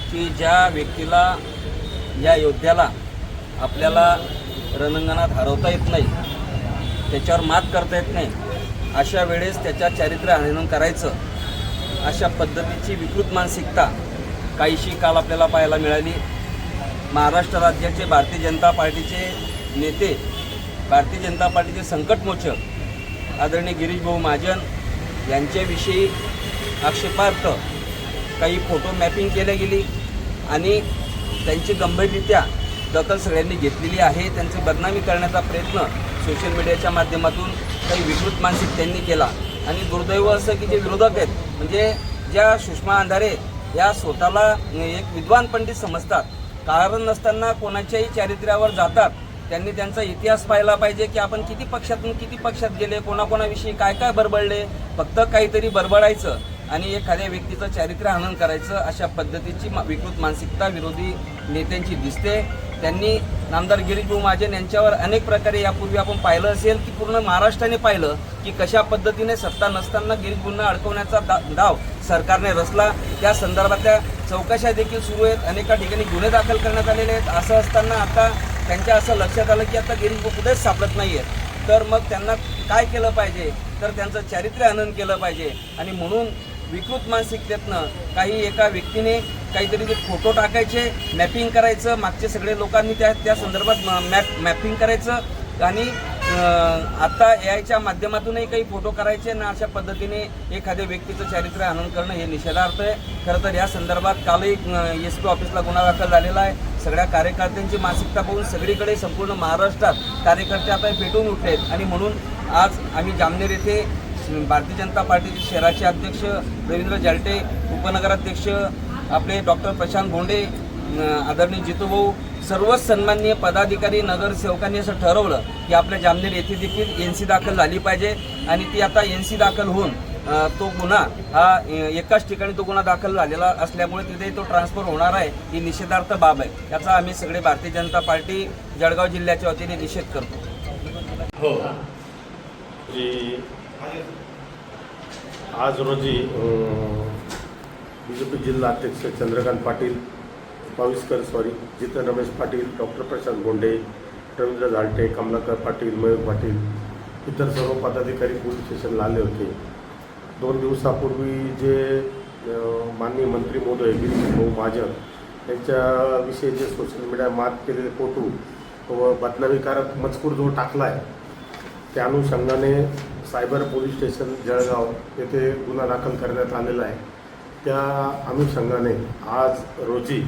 की ज्या व्यक्तीला, या योद्ध्याला आपल्याला रणांगणात हरवता येत नाही, त्याच्यावर मात करता येत नाही, अशा वेळेस त्याच्या चारित्र्य हनन करायचं, अशा पद्धतीची विकृत मानसिकता काहीशी काल आपल्याला पाहायला मिळाली। महाराष्ट्र राज्याचे भारतीय जनता पार्टीचे नेते, भारतीय जनता पार्टीचे संकटमोचक आदरणीय गिरीश भाऊ महाजन यांच्याविषयी आक्षेपार्थ काही फोटो मॅपिंग केल्या गेली आणि त्यांची गंभीररित्या दखल सगळ्यांनी घेतलेली आहे। त्यांची बदनामी करण्याचा प्रयत्न सोशल मीडियाच्या माध्यमातून काही विकृत मानसिक त्यांनी केला आणि दुर्दैव असं की जे विरोधक आहेत, म्हणजे ज्या सुषमा अंधारे या स्वतःला एक विद्वान पंडित समजतात, कारण नसताना कोणाच्याही चारित्र्यावर जातात। त्यांनी त्यांचा इतिहास पाहिला पाहिजे की आपण किती पक्षातून किती पक्षात गेले, कोणाकोणाविषयी काय काय बडबडले, फक्त काहीतरी बडबडायचं आणि एखाद्या व्यक्तीचं चारित्र्य हनन करायचं, अशा पद्धतीची विकृत मानसिकता विरोधी नेत्यांची दिसते। त्यांनी नामदार गिरीश भाऊ महाजन यांच्यावर अनेक प्रकारे यापूर्वी आपण पाहिलं असेल की पूर्ण महाराष्ट्राने पाहिलं की कशा पद्धतीने सत्ता नसताना गिरीश भाऊंना अडकवण्याचा डाव सरकारने रचला। त्या संदर्भातल्या चौकशा देखील सुरू आहेत, अनेका ठिकाणी गुन्हे दाखल करण्यात आलेले आहेत। असं असताना आता त्यांच्या असं लक्षात आलं की आता गिरीश भाऊ कुठेच सापडत नाही आहेत, तर मग त्यांना काय केलं पाहिजे, तर त्यांचं चारित्र्य हनन केलं पाहिजे। आणि म्हणून विकृत मानसिकतेतनं काही एका व्यक्तीने काहीतरी ते फोटो टाकायचे, मॅपिंग करायचं, मागचे सगळे लोकांनी त्या संदर्भात मॅपिंग करायचं आणि आता एआयच्या माध्यमातूनही काही फोटो करायचे ना, अशा पद्धतीने एखाद्या व्यक्तीचं चारित्र्य हनन करणं हे निषेधार्थ आहे। खरं तर या संदर्भात कालही SP ऑफिसला गुन्हा दाखल झालेला आहे। सगळ्या कार्यकर्त्यांची मानसिकता पाहून सगळीकडे संपूर्ण महाराष्ट्रात कार्यकर्ते आता पेटून उठले आहेत आणि म्हणून आज आम्ही जामनेर येथे भारतीय जनता पार्टीचे शहराचे अध्यक्ष रवींद्र जालटे, उपनगराध्यक्ष आपले डॉक्टर प्रशांत भोंडे, आदरणीय जितूभाऊ, सर्वच सन्माननीय पदाधिकारी, नगरसेवकांनी असं ठरवलं की आपल्या जामनेर येथे देखील NC दाखल झाली पाहिजे आणि ती आता NC दाखल होऊन तो गुन्हा हा एकाच ठिकाणी तो गुन्हा दाखल झालेला असल्यामुळे तिथे तो ट्रान्सफर होणार आहे, ही निषेधार्थ बाब आहे। याचा आम्ही सगळे भारतीय जनता पार्टी जळगाव जिल्ह्याच्या वतीने निषेध करतो। हो, आज रोजी BJP जिल्हा अध्यक्ष चंद्रकांत पाटील, जितेंद्र रमेश पाटील, डॉक्टर प्रशांत भोंडे, रवींद्र जालटे, कमलाकर पाटील, मयूर पाटील, इतर सर्व पदाधिकारी पोलीस स्टेशनला आले होते। 2 दिवसापूर्वी जे माननीय मंत्री महोदय गिरीश भाऊ महाजन यांच्याविषयी जे सोशल मीडिया मात केलेले फोटो व बदनामीकारक मजकूर जो टाकला आहे, त्या अनुषंगाने सायबर पोलीस स्टेशन जळगाव येथे गुन्हा दाखल करण्यात आलेला आहे। त्या अनुषंगाने आज रोजी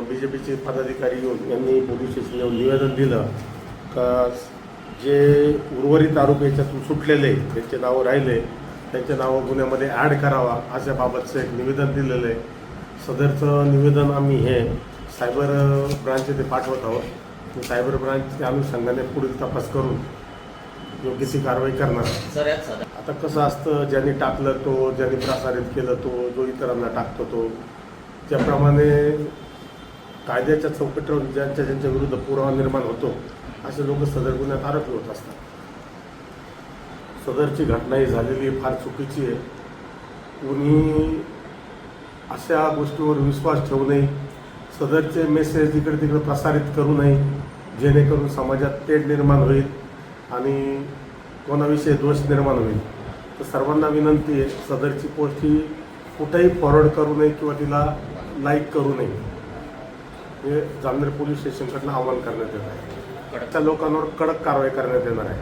BJPचे पदाधिकारी यांनी पोलीस स्टेशन येऊन निवेदन दिलं का जे उर्वरित आरोपी याच्यातून सुटलेले, त्यांचे नावं राहिले, त्यांचे नावं गुन्ह्यामध्ये ॲड करावा अशा बाबतचं एक निवेदन दिलेलं आहे। सदरचं निवेदन आम्ही हे सायबर ब्रांच येथे पाठवत आहोत। सायबर ब्रांच त्या अनुषंगाने पुढील तपास करून योग्य ती कारवाई करणार। आता कसं असतं, ज्यांनी टाकलं तो, ज्यांनी प्रसारित केलं तो, जो इतरांना टाकतो तो, त्याप्रमाणे कायद्याच्या चौकटीवर ज्यांच्या विरुद्ध पुरावा निर्माण होतो असे लोक सदर गुन्ह्यात आरोपी होत असतात। सदरची घटना ही झालेली फार चुकीची आहे। कोणी अशा गोष्टीवर विश्वास ठेवू नये, सदरचे मेसेज इकडे तिकडे प्रसारित करू नये, जेणेकरून समाजात तेढ निर्माण होईल आणि कोणाविषयी दोष निर्माण होईल। तर सर्वांना विनंती आहे, सदरची पोस्ट ही कुठेही फॉरवर्ड करू नये किंवा तिला लाईक करू नये, हे जामनेर पोलीस स्टेशनकडनं आवाहन करण्यात येत आहे। त्या लोकांवर कडक कारवाई करण्यात येणार आहे।